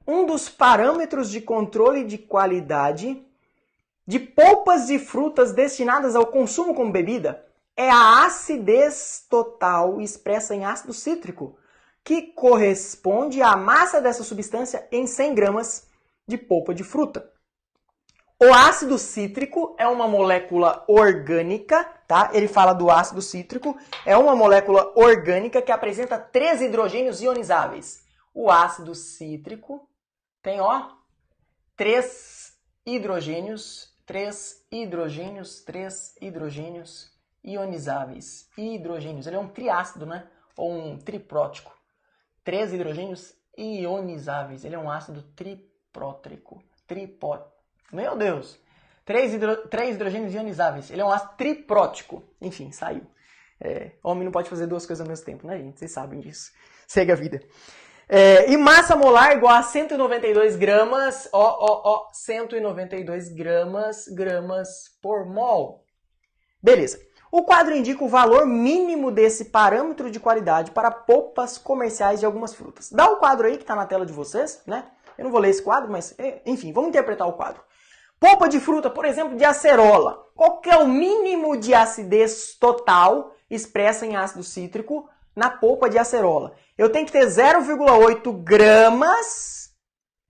um dos parâmetros de controle de qualidade de polpas de frutas destinadas ao consumo como bebida é a acidez total expressa em ácido cítrico, que corresponde à massa dessa substância em 100 gramas de polpa de fruta. O ácido cítrico é uma molécula orgânica, tá? Ele fala do ácido cítrico, é uma molécula orgânica que apresenta 3 hidrogênios ionizáveis. O ácido cítrico tem, ó, 3 hidrogênios ionizáveis. Hidrogênios, ele é um triácido, né? Ou um triprótico. 3 hidrogênios ionizáveis, ele é um ácido triprótico. Meu Deus! 3 hidrogênios ionizáveis. Ele é um ácido triprótico. Enfim, saiu. Homem não pode fazer 2 coisas ao mesmo tempo, né, gente? Vocês sabem disso. Segue a vida. E massa molar igual a 192 gramas. 192 gramas por mol. Beleza. O quadro indica o valor mínimo desse parâmetro de qualidade para polpas comerciais de algumas frutas. Dá o quadro aí que está na tela de vocês, né? Eu não vou ler esse quadro, mas enfim, vamos interpretar o quadro. Polpa de fruta, por exemplo, de acerola. Qual que é o mínimo de acidez total expressa em ácido cítrico na polpa de acerola? Eu tenho que ter 0,8 gramas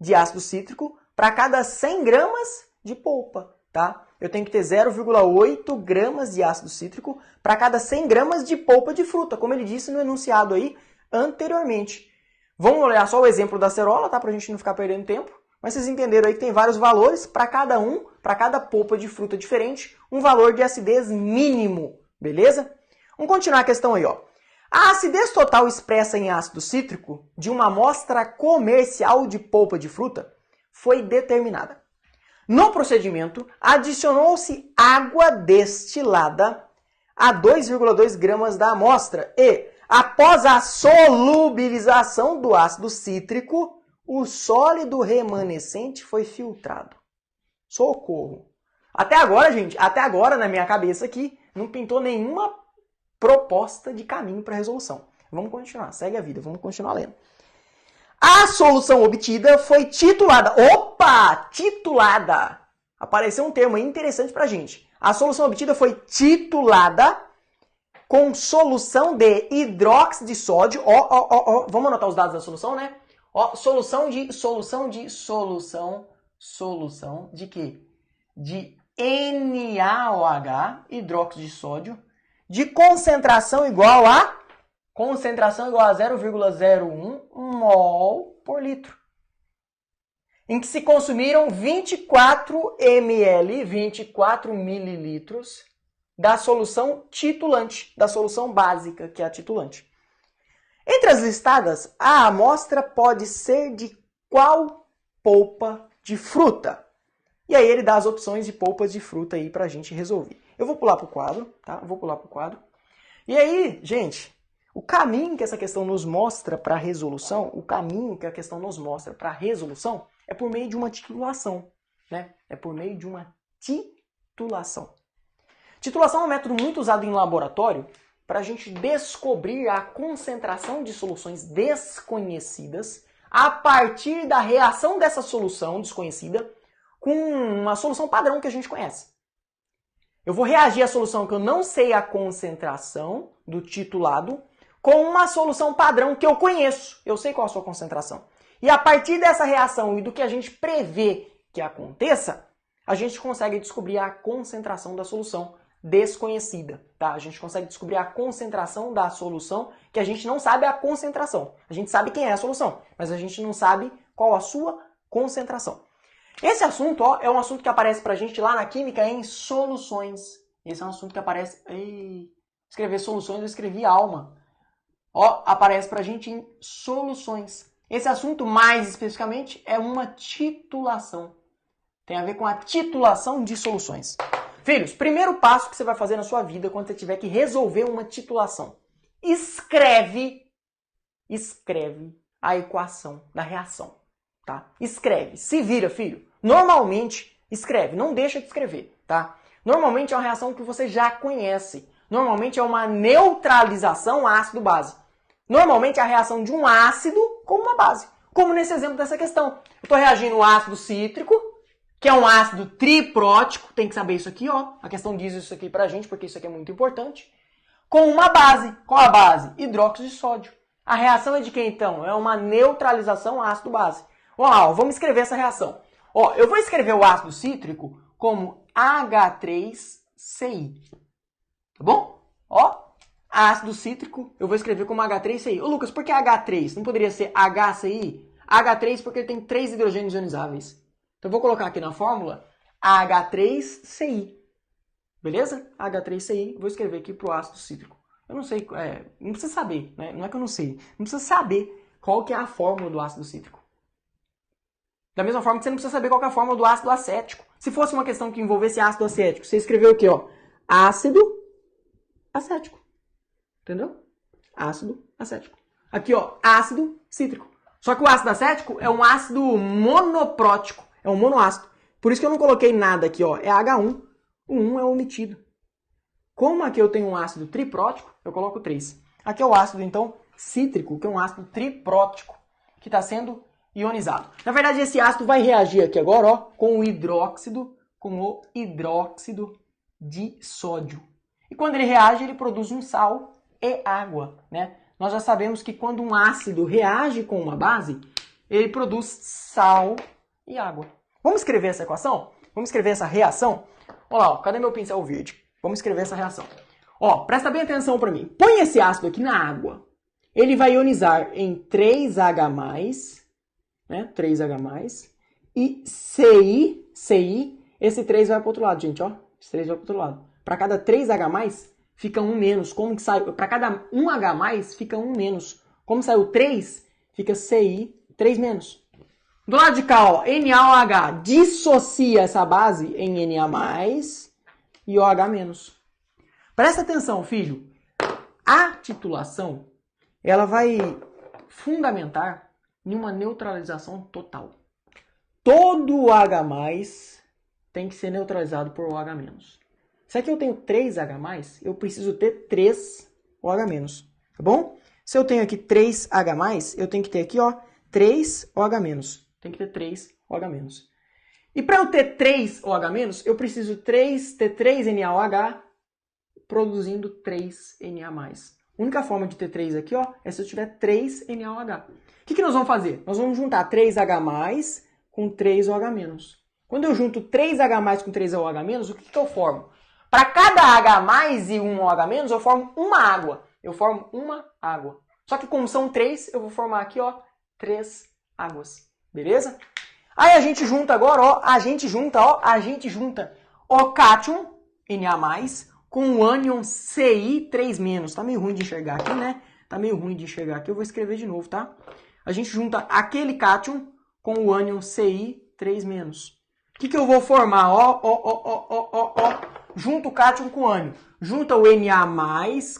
de ácido cítrico para cada 100 gramas de polpa, tá? Eu tenho que ter 0,8 gramas de ácido cítrico para cada 100 gramas de polpa de fruta, como ele disse no enunciado aí anteriormente. Vamos olhar só o exemplo da acerola, tá? Para a gente não ficar perdendo tempo. Mas vocês entenderam aí que tem vários valores para cada polpa de fruta diferente, um valor de acidez mínimo, beleza? Vamos continuar a questão aí, ó. A acidez total expressa em ácido cítrico de uma amostra comercial de polpa de fruta foi determinada. No procedimento, adicionou-se água destilada a 2,2 gramas da amostra e, após a solubilização do ácido cítrico, o sólido remanescente foi filtrado. Socorro! Até agora, gente, na minha cabeça aqui, não pintou nenhuma proposta de caminho para resolução. Vamos continuar, segue a vida, vamos continuar lendo. A solução obtida foi titulada. Opa! Titulada! Apareceu um termo aí interessante pra gente. A solução obtida foi titulada com solução de hidróxido de sódio. Vamos anotar os dados da solução, né? Solução de quê? De NaOH, hidróxido de sódio, de concentração igual a 0,01 mol por litro. Em que se consumiram 24 ml, 24 mililitros da solução titulante, da solução básica, que é a titulante. Entre as listadas, a amostra pode ser de qual polpa de fruta? E aí ele dá as opções de polpas de fruta aí pra gente resolver. Eu vou pular pro quadro, tá? E aí, gente, o caminho que essa questão nos mostra para a resolução, é por meio de uma titulação, né? Titulação é um método muito usado em laboratório para a gente descobrir a concentração de soluções desconhecidas a partir da reação dessa solução desconhecida com uma solução padrão que a gente conhece. Eu vou reagir à solução que eu não sei a concentração do titulado com uma solução padrão que eu conheço. Eu sei qual a sua concentração. E a partir dessa reação e do que a gente prevê que aconteça, a gente consegue descobrir a concentração da solução desconhecida, tá? A gente consegue descobrir a concentração da solução que a gente não sabe a concentração. A gente sabe quem é a solução, mas a gente não sabe qual a sua concentração. Esse assunto, ó, é um assunto que aparece pra gente lá na química em soluções. Esse é um assunto que aparece... escrever soluções, eu escrevi alma. Ó, aparece pra gente em soluções. Esse assunto, mais especificamente, é uma titulação. Tem a ver com a titulação de soluções. Filhos, primeiro passo que você vai fazer na sua vida quando você tiver que resolver uma titulação. Escreve a equação da reação. Tá? Escreve. Se vira, filho. Normalmente, escreve. Não deixa de escrever. Tá? Normalmente é uma reação que você já conhece. Normalmente é uma neutralização ácido-base. Normalmente é a reação de um ácido com uma base. como nesse exemplo dessa questão. Eu estou reagindo ao ácido cítrico, que é um ácido triprótico, tem que saber isso aqui, ó. A questão diz isso aqui pra gente, porque isso aqui é muito importante. Com uma base. Qual a base? Hidróxido de sódio. A reação é de quem, então? É uma neutralização ácido-base. Ó, vamos escrever essa reação. Ó, eu vou escrever o ácido cítrico como H3CI. Tá bom? Ó, ácido cítrico, eu vou escrever como H3CI. Ô, Lucas, por que H3? Não poderia ser HCI? H3 porque ele tem 3 hidrogênios ionizáveis. Então, eu vou colocar aqui na fórmula H3CI. Beleza? H3CI, vou escrever aqui para o ácido cítrico. Eu não sei, não precisa saber, né? Não é que eu não sei. Não precisa saber qual que é a fórmula do ácido cítrico. Da mesma forma que você não precisa saber qual que é a fórmula do ácido acético. Se fosse uma questão que envolvesse ácido acético, você escreveu o quê? Ó? Ácido acético. Entendeu? Ácido acético. Aqui, ó, ácido cítrico. Só que o ácido acético é um ácido monoprótico. É um monoácido. Por isso que eu não coloquei nada aqui, ó. É H1. O 1 é omitido. Como aqui eu tenho um ácido triprótico, eu coloco 3. Aqui é o ácido, então, cítrico, que é um ácido triprótico, que está sendo ionizado. Na verdade, esse ácido vai reagir aqui agora, ó, com o hidróxido de sódio. E quando ele reage, ele produz um sal e água, né? Nós já sabemos que quando um ácido reage com uma base, ele produz sal e água. Vamos escrever essa equação? Vamos escrever essa reação? Olha lá, ó, cadê meu pincel verde? Vamos escrever essa reação. Ó, presta bem atenção para mim. Põe esse ácido aqui na água. Ele vai ionizar em 3H+, né? 3H+, e CI, esse 3 vai para o outro lado, gente, ó. Esse 3 vai para o outro lado. Para cada 3H+, fica 1 menos. Como que sai? Para cada 1H+, fica 1 menos. Como saiu 3, fica CI, 3 menos. Do lado de cá, ó, NaOH dissocia essa base em Na+, e OH-. Presta atenção, filho. A titulação, ela vai fundamentar em uma neutralização total. Todo H+, tem que ser neutralizado por OH-. Se aqui eu tenho 3H+, eu preciso ter 3 OH-, tá bom? Se eu tenho aqui 3H+, eu tenho que ter aqui, ó, 3 OH-. Tem que ter 3 OH-. E para eu ter 3 OH-, eu preciso ter 3 NaOH produzindo 3 Na+. A única forma de ter 3 aqui, ó, é se eu tiver 3 NaOH. O que nós vamos fazer? Nós vamos juntar 3H+ com 3 OH-. Quando eu junto 3H+ com 3 OH-, o que eu formo? Para cada H+ e 1 OH-, eu formo uma água. Eu formo uma água. Só que como são 3, eu vou formar aqui, ó, 3 águas. Beleza? Aí a gente junta agora, ó, a gente junta o cátion, Na+, com o ânion Ci3-. Tá meio ruim de enxergar aqui, né? Tá meio ruim de enxergar aqui, eu vou escrever de novo, tá? A gente junta aquele cátion com o ânion Ci3-. O que eu vou formar? Ó. Junta o cátion com o ânion. Junta o Na+,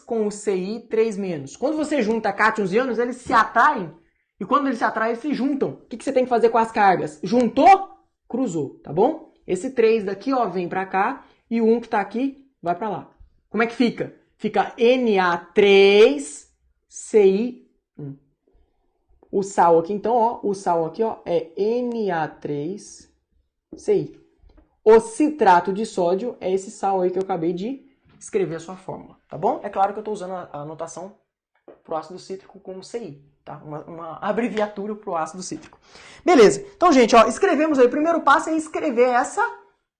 com o Ci3-. Quando você junta cátions e ânions, eles se atraem. E quando eles se atraem, eles se juntam. O que você tem que fazer com as cargas? Juntou, cruzou, tá bom? Esse 3 daqui, ó, vem pra cá. E o 1 que tá aqui, vai pra lá. Como é que fica? Fica Na3CI1. O sal aqui, então, ó, o sal aqui, ó, é Na3CI. O citrato de sódio é esse sal aí que eu acabei de escrever a sua fórmula, tá bom? É claro que eu tô usando a anotação pro ácido cítrico como CI. Tá? Uma abreviatura para o ácido cítrico. Beleza. Então, gente, ó, escrevemos aí. O primeiro passo é escrever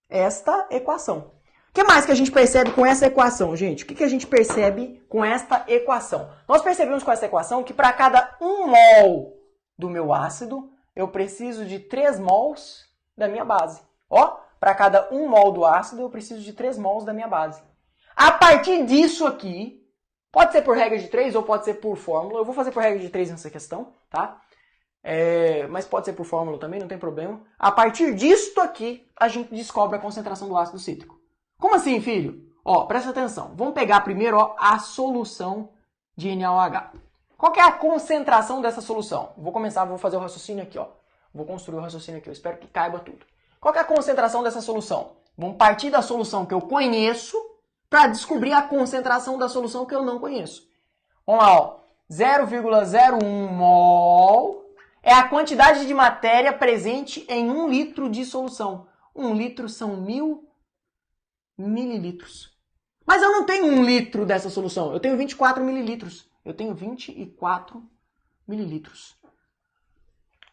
esta equação. O que mais que a gente percebe com essa equação, gente? O que a gente percebe com esta equação? Nós percebemos com essa equação que para cada 1 mol do meu ácido, eu preciso de 3 mols da minha base. Ó, para cada 1 mol do ácido, eu preciso de 3 mols da minha base. A partir disso aqui, pode ser por regra de 3 ou pode ser por fórmula. Eu vou fazer por regra de 3 nessa questão, tá? Mas pode ser por fórmula também, não tem problema. A partir disto aqui, a gente descobre a concentração do ácido cítrico. Como assim, filho? Ó, presta atenção. Vamos pegar primeiro, ó, a solução de NaOH. Qual que é a concentração dessa solução? Vou fazer o raciocínio aqui, ó. Vou construir o raciocínio aqui, eu espero que caiba tudo. Qual que é a concentração dessa solução? Vamos partir da solução que eu conheço para descobrir a concentração da solução que eu não conheço. Vamos lá, ó. 0,01 mol é a quantidade de matéria presente em 1 litro de solução. 1 litro são 1000 mililitros. Mas eu não tenho 1 litro dessa solução, eu tenho 24 mililitros. Eu tenho 24 mililitros.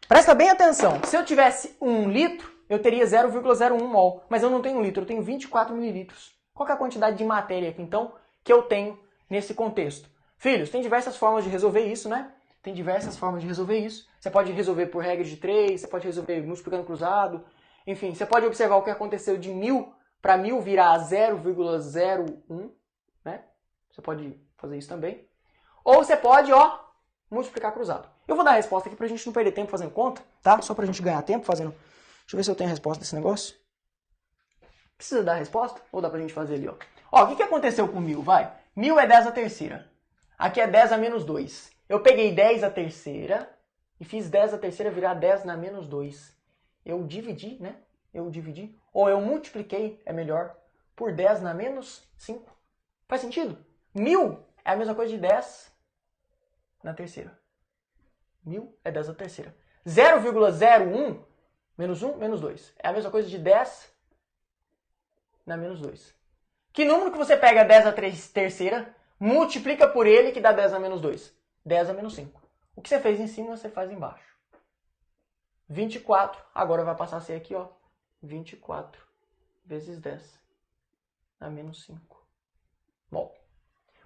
Presta bem atenção, se eu tivesse 1 litro, eu teria 0,01 mol, mas eu não tenho 1 litro, eu tenho 24 mililitros. Qual que é a quantidade de matéria, então, que eu tenho nesse contexto? Filhos, tem diversas formas de resolver isso, né? Tem diversas formas de resolver isso. Você pode resolver por regra de 3, você pode resolver multiplicando cruzado. Enfim, você pode observar o que aconteceu de 1000 para 1000 virar 0,01, né? Você pode fazer isso também. Ou você pode, ó, multiplicar cruzado. Eu vou dar a resposta aqui pra gente não perder tempo fazendo conta, tá? Só pra gente ganhar tempo fazendo... Deixa eu ver se eu tenho a resposta desse negócio. Precisa dar a resposta? Ou dá pra gente fazer ali, ó? Ó, o que aconteceu com 1000, vai? 1000 é 10 à terceira. Aqui é 10 a menos 2. Eu peguei 10 à terceira e fiz 10 à terceira virar 10 na menos 2. Eu dividi, né? Eu dividi. Ou eu multipliquei, é melhor, por 10 na menos 5. Faz sentido? 1000 é a mesma coisa de 10 na terceira. 1000 é 10 à terceira. 0,01 menos 1, menos 2. É a mesma coisa de 10 na menos 2. Que número que você pega 10 à terceira, multiplica por ele que dá 10 a menos 2? 10 a menos 5. O que você fez em cima, você faz embaixo. 24, agora vai passar a ser aqui, ó. 24 vezes 10 a menos 5. Bom,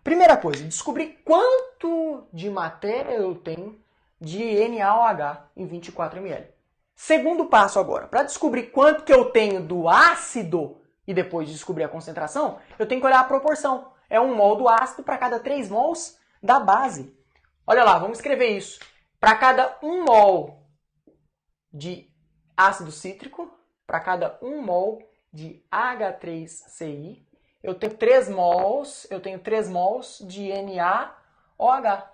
primeira coisa, descobrir quanto de matéria eu tenho de NaOH em 24 ml. Segundo passo agora, para descobrir quanto que eu tenho do ácido e depois de descobrir a concentração, eu tenho que olhar a proporção. É 1 mol do ácido para cada 3 mols da base. Olha lá, vamos escrever isso. Para cada 1 mol de ácido cítrico, para cada 1 mol de H3CI, eu tenho 3 mols de NaOH.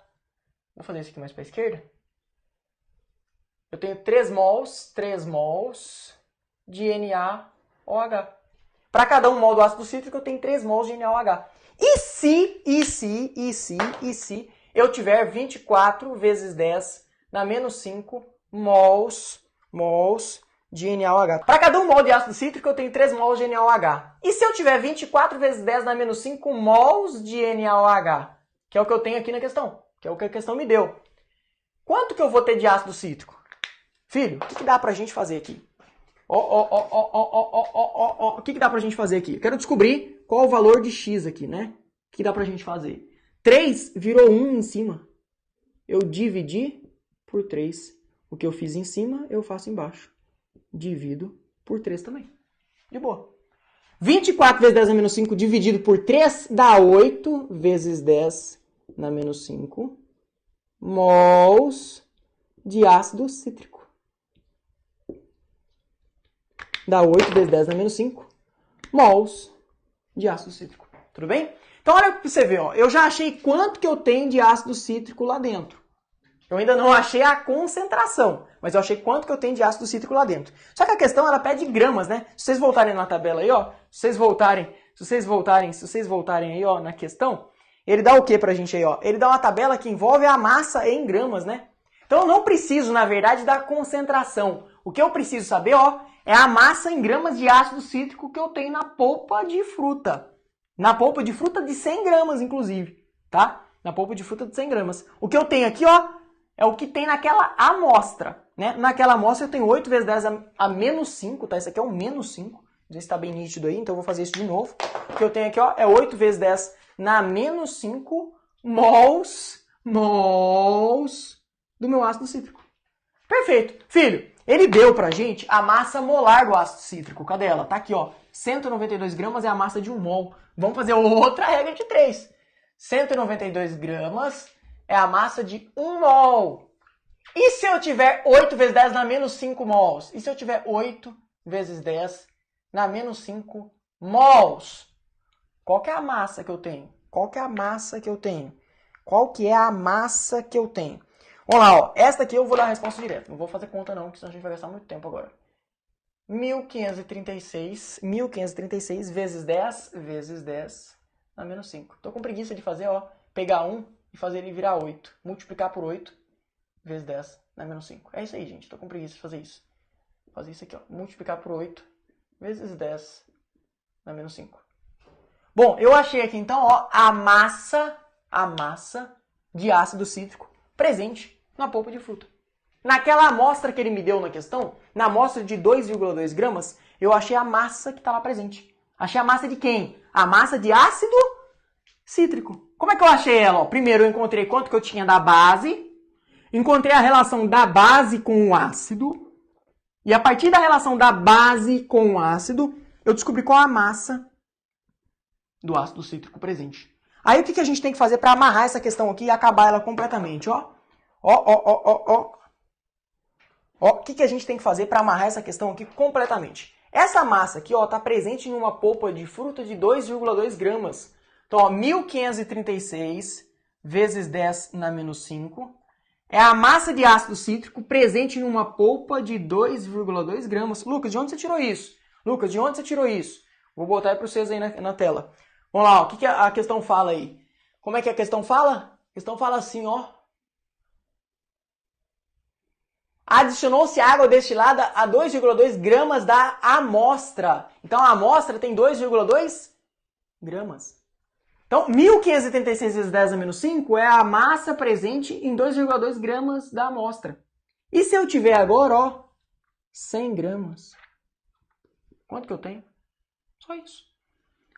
Vou fazer isso aqui mais para a esquerda. Eu tenho 3 mols de NaOH. Para cada 1 mol do ácido cítrico, eu tenho 3 mols de NaOH. E se eu tiver 24 vezes 10 na menos 5 mols de NaOH? Para cada 1 mol de ácido cítrico, eu tenho 3 mols de NaOH. E se eu tiver 24 vezes 10 na menos 5 mols de NaOH? Que é o que eu tenho aqui na questão. Que é o que a questão me deu. Quanto que eu vou ter de ácido cítrico? Filho, o que dá pra gente fazer aqui? O que dá pra gente fazer aqui? Eu quero descobrir qual o valor de x aqui, né? O que dá pra gente fazer? 3 virou 1 em cima. Eu dividi por 3. O que eu fiz em cima, eu faço embaixo. Divido por 3 também. De boa. 24 vezes 10 na menos 5 dividido por 3 dá 8 vezes 10 na menos 5 mols de ácido cítrico. Dá 8 vezes 10 na menos 5 mols de ácido cítrico. Tudo bem? Então olha para você ver, ó. Eu já achei quanto que eu tenho de ácido cítrico lá dentro. Eu ainda não achei a concentração, mas eu achei quanto que eu tenho de ácido cítrico lá dentro. Só que a questão, ela pede gramas, né? Se vocês voltarem na tabela aí, ó, se vocês voltarem aí, ó, na questão, ele dá o que pra gente aí, ó? Ele dá uma tabela que envolve a massa em gramas, né? Então eu não preciso, na verdade, da concentração. O que eu preciso saber, ó, é a massa em gramas de ácido cítrico que eu tenho na polpa de fruta. Na polpa de fruta de 100 gramas, inclusive, tá? Na polpa de fruta de 100 gramas. O que eu tenho aqui, ó, é o que tem naquela amostra, né? Naquela amostra eu tenho 8 vezes 10 a menos 5, tá? Isso aqui é um menos 5. Não sei se está bem nítido aí, então eu vou fazer isso de novo. O que eu tenho aqui, ó, é 8 vezes 10 na menos 5 mols do meu ácido cítrico. Perfeito. Filho, ele deu pra gente a massa molar do ácido cítrico. Cadê ela? Tá aqui, ó. 192 gramas é a massa de 1 mol. Vamos fazer outra regra de 3. 192 gramas é a massa de 1 mol. E se eu tiver 8 vezes 10 na menos 5 mols? E se eu tiver 8 vezes 10 na menos 5 mols? Qual que é a massa que eu tenho? Qual que é a massa que eu tenho? Qual que é a massa que eu tenho? Vamos lá, ó. Esta aqui eu vou dar a resposta direta. Não vou fazer conta não, porque senão a gente vai gastar muito tempo agora. 1536 vezes 10 na menos 5. Tô com preguiça de fazer, ó, pegar 1 e fazer ele virar 8. Multiplicar por 8 vezes 10 na menos 5. É isso aí, gente. Tô com preguiça de fazer isso. Vou fazer isso aqui, ó. Multiplicar por 8 vezes 10 na menos 5. Bom, eu achei aqui então, ó, a massa de ácido cítrico presente na polpa de fruta. Naquela amostra que ele me deu na questão, na amostra de 2,2 gramas, eu achei a massa que está lá presente. Achei a massa de quem? A massa de ácido cítrico. Como é que eu achei ela? Ó, primeiro eu encontrei quanto que eu tinha da base, encontrei a relação da base com o ácido, e a partir da relação da base com o ácido, eu descobri qual a massa do ácido cítrico presente. Aí o que a gente tem que fazer para amarrar essa questão aqui e acabar ela completamente? Ó, o que a gente tem que fazer para amarrar essa questão aqui completamente? Essa massa aqui está presente em uma polpa de fruta de 2,2 gramas. Então, ó, 1.536 vezes 10 na menos 5 é a massa de ácido cítrico presente em uma polpa de 2,2 gramas. Lucas, de onde você tirou isso? Lucas, de onde você tirou isso? Vou botar aí para vocês aí na tela. Vamos lá, ó, o que a questão fala aí? Como é que a questão fala? A questão fala assim, ó. Adicionou-se água destilada a 2,2 gramas da amostra. Então, a amostra tem 2,2 gramas. Então, 1.536 vezes 10 a menos 5 é a massa presente em 2,2 gramas da amostra. E se eu tiver agora, ó, 100 gramas? Quanto que eu tenho? Só isso.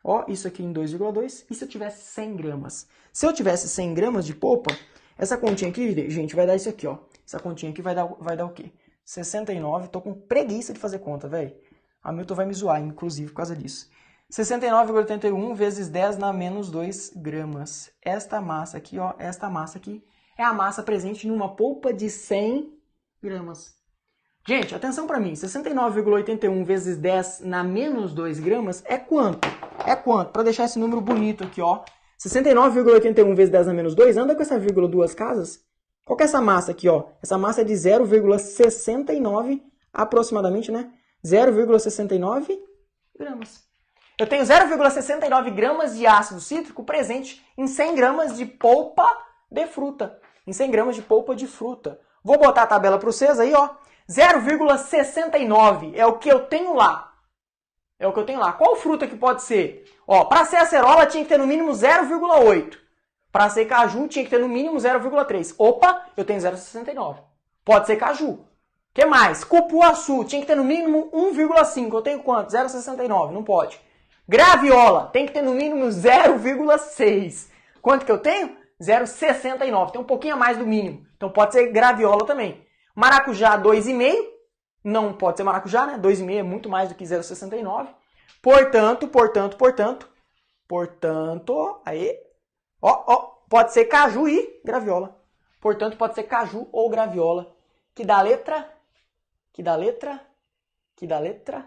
Ó, isso aqui em 2,2. E se eu tivesse 100 gramas? Se eu tivesse 100 gramas de polpa, essa continha aqui, gente, vai dar isso aqui, ó. Essa continha aqui vai dar o quê? 69. Tô com preguiça de fazer conta, velho. A Milton vai me zoar, inclusive, por causa disso. 69,81 vezes 10 na menos 2 gramas. Esta massa aqui, ó, esta massa aqui é a massa presente numa polpa de 100 gramas. Gente, atenção para mim. 69,81 vezes 10 na menos 2 gramas é quanto? É quanto? Para deixar esse número bonito aqui, ó. 69,81 vezes 10 na menos 2, anda com essa vírgula duas casas. Qual que é essa massa aqui, ó? Essa massa é de 0,69 aproximadamente, né? 0,69 gramas. Eu tenho 0,69 gramas de ácido cítrico presente em 100 gramas de polpa de fruta. Em 100 gramas de polpa de fruta. Vou botar a tabela para vocês aí, ó. 0,69 é o que eu tenho lá. É o que eu tenho lá. Qual fruta que pode ser? Ó, para ser acerola tinha que ter no mínimo 0,8. Para ser caju tinha que ter no mínimo 0,3. Opa, eu tenho 0,69. Pode ser caju. O que mais? Cupuaçu tinha que ter no mínimo 1,5. Eu tenho quanto? 0,69. Não pode. Graviola tem que ter no mínimo 0,6. Quanto que eu tenho? 0,69. Tem um pouquinho a mais do mínimo. Então pode ser graviola também. Maracujá 2,5. Não pode ser maracujá, né? 2,5 é muito mais do que 0,69. Portanto, aí, pode ser caju e graviola. Portanto, pode ser caju ou graviola. Que dá letra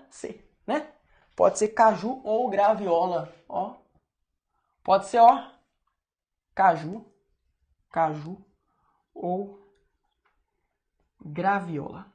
C, né? Pode ser caju ou graviola, ó. Pode ser, ó, caju ou graviola.